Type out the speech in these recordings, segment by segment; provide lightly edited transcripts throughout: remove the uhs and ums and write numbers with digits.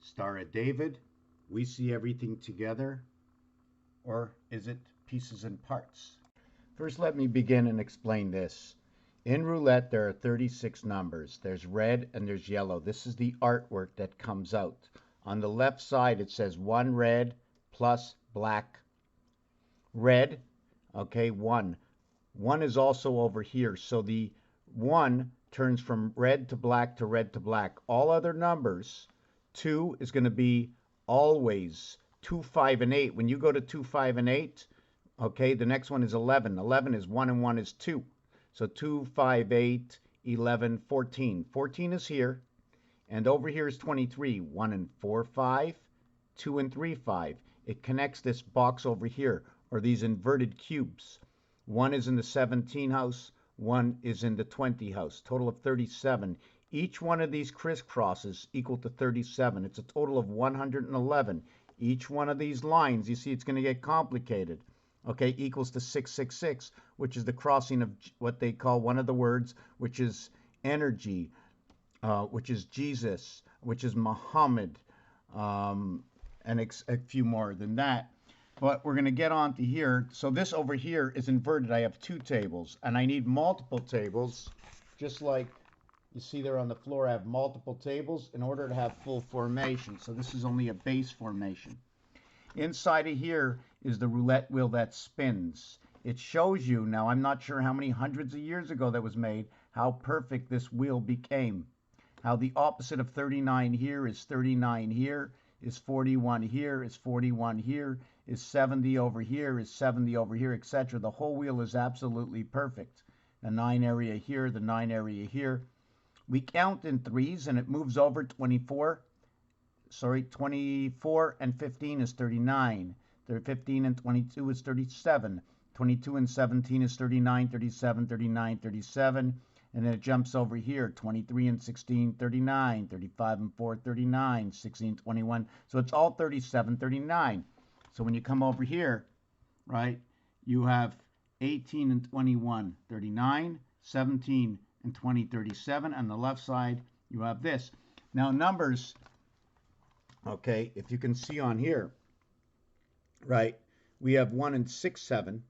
Star of David, we see everything together, or is it pieces and parts? First, let me begin and explain this. In roulette, there are 36 numbers. There's red and there's yellow. This is the artwork that comes out. On the left side, it says 1 red plus black. Red, okay, 1. 1 is also over here. So the 1 turns from red to black to red to black. All other numbers, 2 is going to be always 2, 5, and 8. When you go to 2, 5, and 8, okay, the next one is 11. 11 is 1 and 1 is 2. So 2, 5, 8, 11, 14. 14 is here. And over here is 23. 1 and 4, 5. 2 and 3, 5. It connects this box over here, or these inverted cubes. 1 is in the 17 house. 1 is in the 20 house. Total of 37. Each one of these crisscrosses equal to 37. It's a total of 111. Each one of these lines, you see it's going to get complicated, okay, equals to 666, which is the crossing of what they call one of the words, which is energy, which is Jesus, which is Muhammad, and a few more than that. But we're going to get on to here. So this over here is inverted. I have 2 tables, and I need multiple tables, just like you see there on the floor. I have multiple tables in order to have full formation. So this is only a base formation. Inside of here is the roulette wheel that spins. It shows you, now I'm not sure how many hundreds of years ago that was made, how perfect this wheel became. How the opposite of 39 here is 39 here, is 41 here, is 41 here, is 70 over here, is 70 over here, etc. The whole wheel is absolutely perfect. The 9 area here, the 9 area here. We count in 3s and it moves over 24 and 15 is 39. 15 and 22 is 37. 22 and 17 is 39, 37, 39, 37. And then it jumps over here, 23 and 16, 39, 35 and 4, 39, 16, 21. So it's all 37, 39. So when you come over here, right, you have 18 and 21, 39, 17 and 20, 37. On the left side, you have this. Now numbers, okay, if you can see on here, right, we have 1 and 6, 7.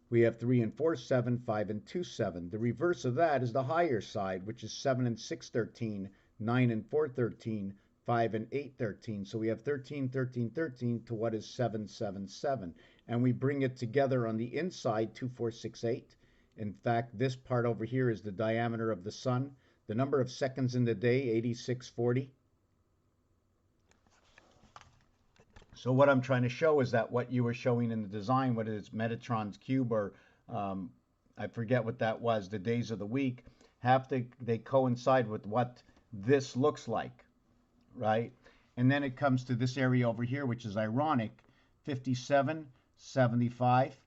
We have 3 and 4, 7, 5 and 2, 7. The reverse of that is the higher side, which is 7 and 6, 13, 9 and 4, 13, 5 and 8, 13. So we have 13, 13, 13 to what is 7, 7, 7. And we bring it together on the inside, 2, 4, 6, 8. In fact, this part over here is the diameter of the sun. The number of seconds in the day, 8640. So what I'm trying to show is that what you were showing in the design, whether it's Metatron's cube or I forget what that was, the days of the week, they coincide with what this looks like, right? And then it comes to this area over here, which is ironic, 57, 75.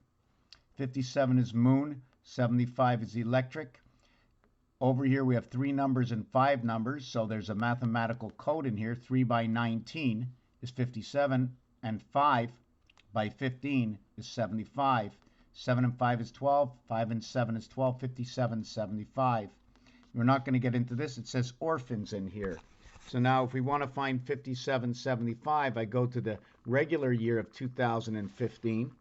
57 is moon, 75 is electric. Over here we have 3 numbers and 5 numbers, so there's a mathematical code in here. 3 by 19 is 57, and 5 by 15 is 75. 7 and 5 is 12, 5 and 7 is 12, 57, 75. We're not going to get into this. It says orphans in here. So now if we want to find 57, 75, I go to the regular year of 2015,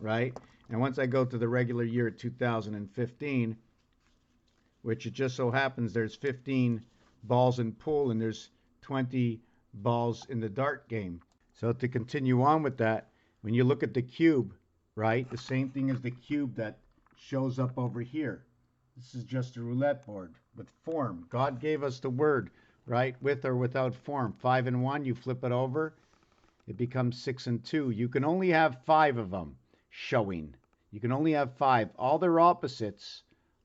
right? And once I go to the regular year of 2015, which it just so happens there's 15 balls in pool and there's 20 balls in the dart game. So to continue on with that, when you look at the cube, right, the same thing as the cube that shows up over here. This is just a roulette board with form. God gave us the word, right, with or without form. 5 and 1, you flip it over, it becomes 6 and 2. You can only have 5 of them showing. You can only have 5. All their opposites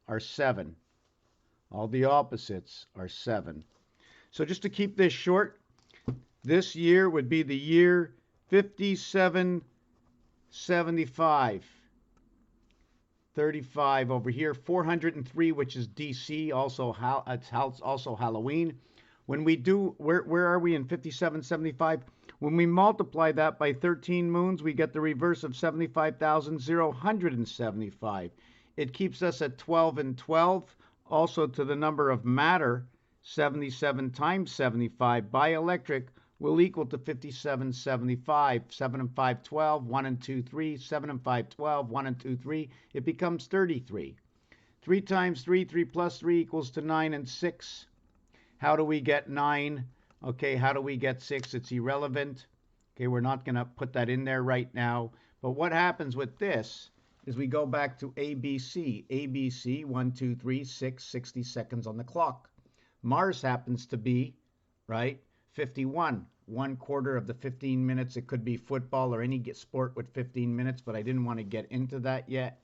are 7. All the opposites are 7. So just to keep this short, this year would be the year 5775. 35 over here. 403, which is DC, also it's also Halloween. When we do, where are we in 5775? When we multiply that by 13 moons, we get the reverse of 75,075. It keeps us at 12 and 12. Also to the number of matter, 77 times 75. Bielectric, will equal to 57, 75. 7 and 5, 12. 1 and 2, 3. 7 and 5, 12. 1 and 2, 3. It becomes 33. 3 times 3, 3 plus 3 equals to 9 and 6. How do we get 9? Okay, how do we get 6? It's irrelevant. Okay, we're not going to put that in there right now. But what happens with this is we go back to ABC. ABC, 1, 2, 3, 6, 60 seconds on the clock. Mars happens to be, right, 51. 1/4 of the 15 minutes. It could be football or any sport with 15 minutes, but I didn't want to get into that yet.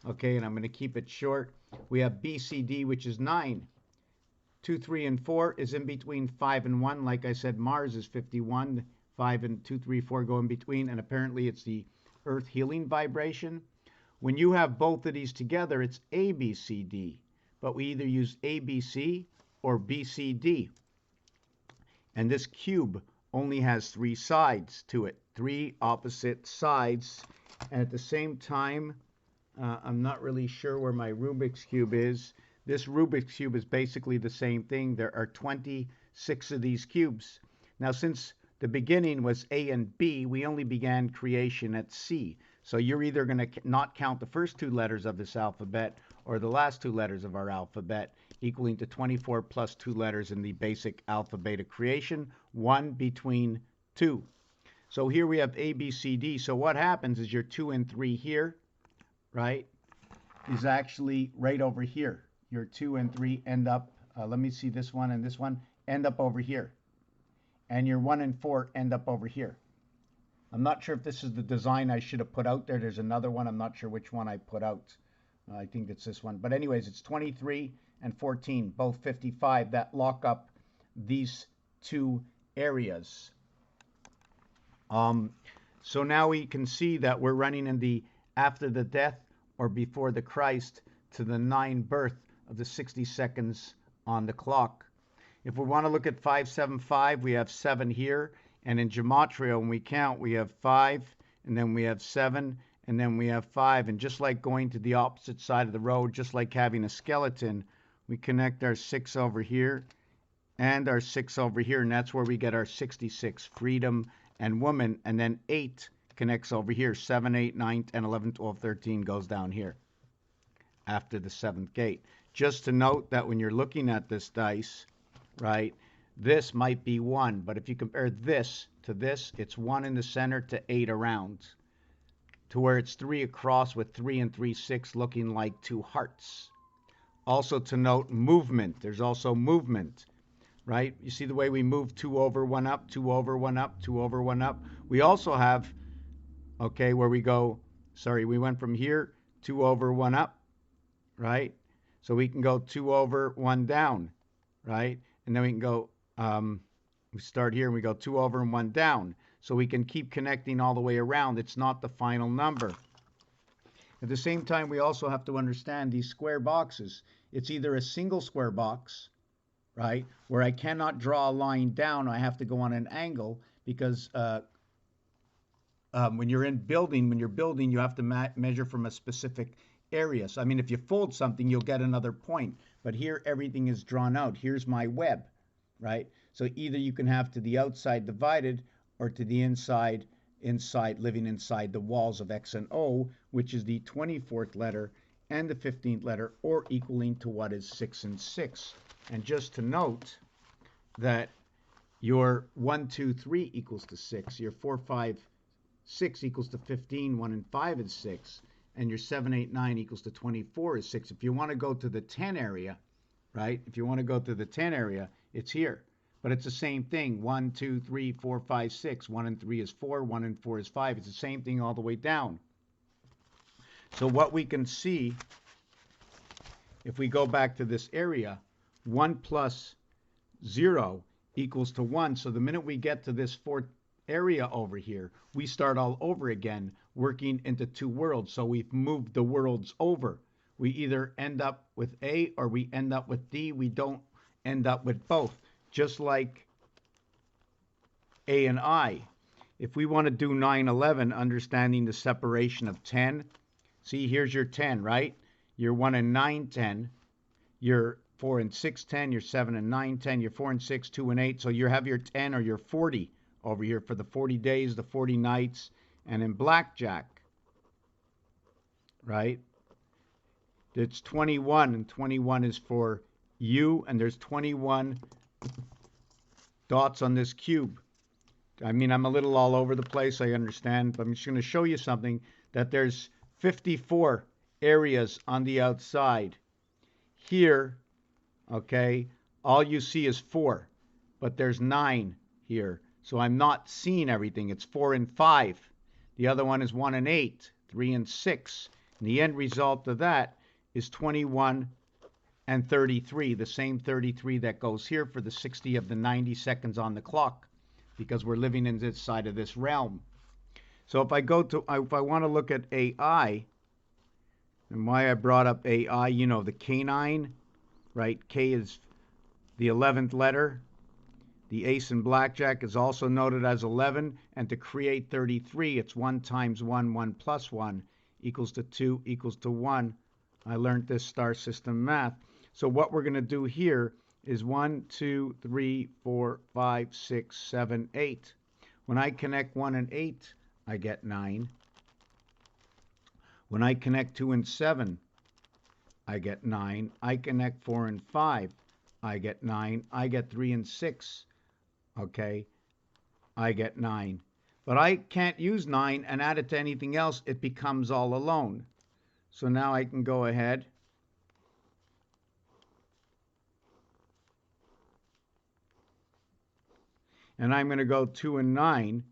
Okay, and I'm going to keep it short. We have BCD, which is 9. 2, 3, and 4 is in between 5 and 1. Like I said, Mars is 51. 5 and 2, 3, 4 go in between, and apparently it's the Earth healing vibration. When you have both of these together, it's ABCD, but we either use ABC or BCD. And this cube only has 3 sides to it, 3 opposite sides. And at the same time, I'm not really sure where my Rubik's Cube is. This Rubik's Cube is basically the same thing. There are 26 of these cubes. Now, since the beginning was A and B, we only began creation at C. So you're either going to not count the first 2 letters of this alphabet or the last 2 letters of our alphabet, equaling to 24 plus 2 letters in the basic alphabet of creation, 1 between 2. So here we have A, B, C, D. So what happens is your 2 and 3 here, right, is actually right over here. Your 2 and 3 end up, let me see, this one and this one end up over here. And your 1 and 4 end up over here. I'm not sure if this is the design I should have put out there. There's another one. I'm not sure which one I put out. I think it's this one. But anyways, it's 23 and 14, both 55, that lock up these 2 areas. So now we can see that we're running in the after the death or before the Christ to the 9 birth of the 60 seconds on the clock. If we want to look at 575, we have 7 here. And in Gematria, when we count, we have 5, and then we have 7, and then we have 5. And just like going to the opposite side of the road, just like having a skeleton, we connect our 6 over here and our 6 over here, and that's where we get our 66, freedom and woman. And then 8 connects over here. 7, 8, 9, 10, 11, 12, 13 goes down here after the 7th gate. Just to note that when you're looking at this dice, right, this might be 1, but if you compare this to this, it's 1 in the center to 8 around, to where it's 3 across with 3 and 3, 6 looking like 2 hearts. Also to note movement. There's also movement, right? You see the way we move 2 over, 1 up, 2 over, 1 up, 2 over, 1 up. We also have, okay, where we go, sorry, we went from here, 2 over, 1 up, right? So we can go 2 over, 1 down, right? And then we can go, we start here and we go 2 over and 1 down. So we can keep connecting all the way around. It's not the final number. At the same time, we also have to understand these square boxes. It's either a single square box, right, where I cannot draw a line down. I have to go on an angle because when you're building, you have to measure from a specific area. So, I mean, if you fold something, you'll get another point. But here, everything is drawn out. Here's my web, right? So either you can have to the outside divided or to the inside, living inside the walls of X and O, which is the 24th letter and the 15th letter, or equaling to what is 6 and 6. And just to note that your 1, 2, 3 equals to 6, your 4, 5, 6 equals to 15, 1 and 5 is 6, and your 7, 8, 9 equals to 24 is 6. If you want to go to the 10 area, right, if you want to go to the 10 area, it's here. But it's the same thing. 1, 2, 3, 4, 5, 6. 1 and 3 is 4. 1 and 4 is 5. It's the same thing all the way down. So what we can see, if we go back to this area, 1 plus 0 equals to 1. So the minute we get to this 4th area over here, we start all over again, working into 2 worlds. So we've moved the worlds over. We either end up with A or we end up with D. We don't end up with both. Just like A and I. If we want to do 9/11, understanding the separation of 10, see, here's your 10, right? Your 1 and 9, 10. Your 4 and 6, 10. You're 7 and 9, 10. You're 4 and 6, 2 and 8. So you have your 10 or your 40 over here for the 40 days, the 40 nights. And in blackjack, right, it's 21, and 21 is for you, and there's 21 dots on this cube. I mean, I'm a little all over the place, I understand, but I'm just going to show you something, that there's 54 areas on the outside. Here, okay, all you see is 4, but there's 9 here. So I'm not seeing everything. It's 4 and 5. The other one is 1 and 8, 3 and 6. And the end result of that is 21 and 33, the same 33 that goes here for the 60 of the 90 seconds on the clock, because we're living in this side of this realm. So if I want to look at AI, and why I brought up AI, you know, the canine, right? K is the 11th letter. The ace in blackjack is also noted as 11, and to create 33, it's 1 times 1, 1 plus 1 equals to 2 equals to 1. I learned this star system math. So what we're going to do here is 1, 2, 3, 4, 5, 6, 7, 8. When I connect 1 and 8, I get 9. When I connect 2 and 7, I get 9. I connect 4 and 5, I get 9. I get 3 and 6, okay, I get 9. But I can't use 9 and add it to anything else. It becomes all alone. So now I can go ahead and I'm going to go 2 and 9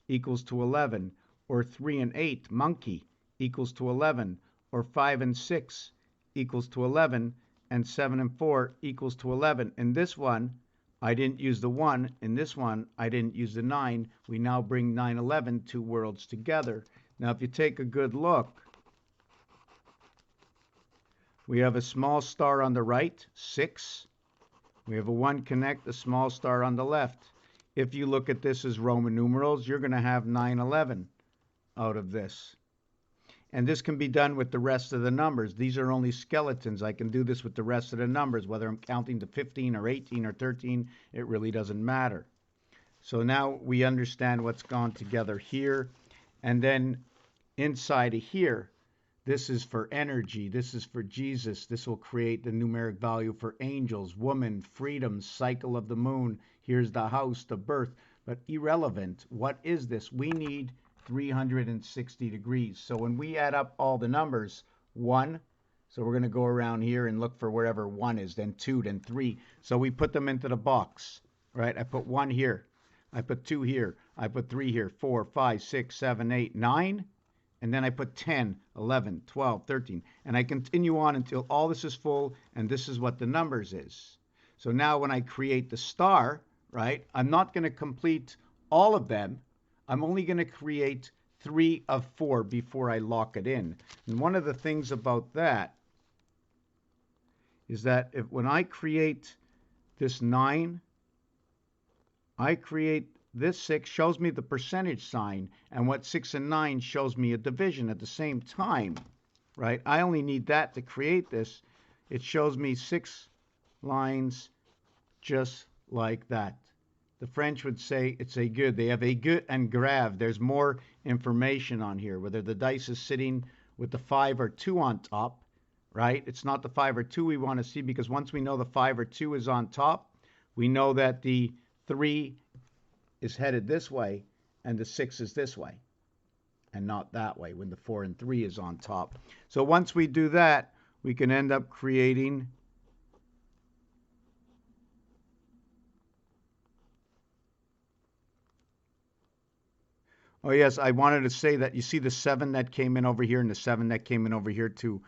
equals to 11, or 3 and 8, monkey, equals to 11, or 5 and 6 equals to 11, and 7 and 4 equals to 11. In this one, I didn't use the 1. In this one, I didn't use the 9. We now bring 9, 11, two worlds together. Now, if you take a good look, we have a small star on the right, 6. We have a 1 connect, a small star on the left. If you look at this as Roman numerals, you're going to have 9, 11 out of this. And this can be done with the rest of the numbers. These are only skeletons. I can do this with the rest of the numbers, whether I'm counting to 15 or 18 or 13, it really doesn't matter. So now we understand what's gone together here. And then inside of here, this is for energy. This is for Jesus. This will create the numeric value for angels, woman, freedom, cycle of the moon. Here's the house, the birth. But irrelevant. What is this? We need 360 degrees. So when we add up all the numbers, 1, so we're going to go around here and look for wherever 1 is, then 2, then 3. So we put them into the box, right? I put 1 here. I put 2 here. I put 3 here. 4, 5, 6, 7, 8, 9. And then I put 10, 11, 12, 13. And I continue on until all this is full, and this is what the numbers is. So now when I create the star, right, I'm not going to complete all of them. I'm only going to create 3 of 4 before I lock it in. And one of the things about that is that when I create this 9, I create this 6, shows me the percentage sign, and what 6 and 9 shows me a division at the same time, right? I only need that to create this. It shows me 6 lines just like that. The French would say it's a good. They have a good and grave. There's more information on here, whether the dice is sitting with the 5 or 2 on top, right? It's not the 5 or 2 we want to see, because once we know the 5 or 2 is on top, we know that the 3 is headed this way and the 6 is this way and not that way when the 4 and 3 is on top. So once we do that, we can end up creating oh yes, I wanted to say that you see the 7 that came in over here and the 7 that came in over here to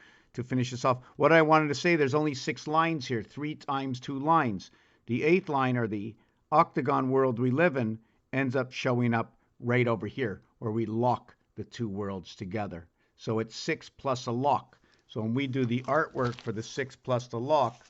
finish this off. What I wanted to say, there's only 6 lines here, 3 times 2 lines. The 8th line, or the octagon world we live in, ends up showing up right over here where we lock the 2 worlds together. So it's 6 plus a lock. So when we do the artwork for the 6 plus the lock,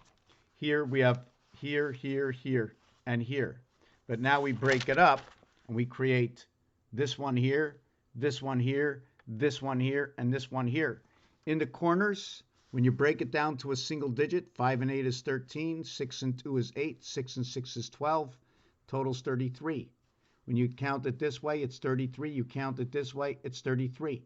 here we have here, here, here, and here. But now we break it up and we create this one here, this one here, this one here, and this one here. In the corners, When you break it down to a single digit, 5 and 8 is 13, 6 and 2 is 8, 6 and 6 is 12, total's 33. When you count it this way, it's 33. You count it this way, it's 33.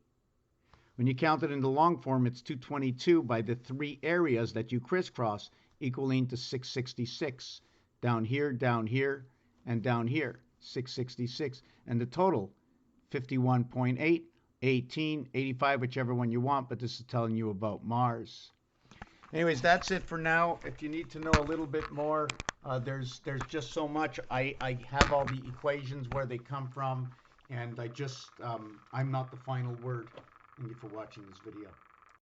When you count it in the long form, it's 222 by the 3 areas that you crisscross, equaling to 666. Down here, and down here, 666. And the total, 51.8, 18, 85, whichever one you want, but this is telling you about Mars. Anyways, that's it for now. If you need to know a little bit more, there's just so much. I have all the equations, where they come from, and I'm not the final word. Thank you for watching this video.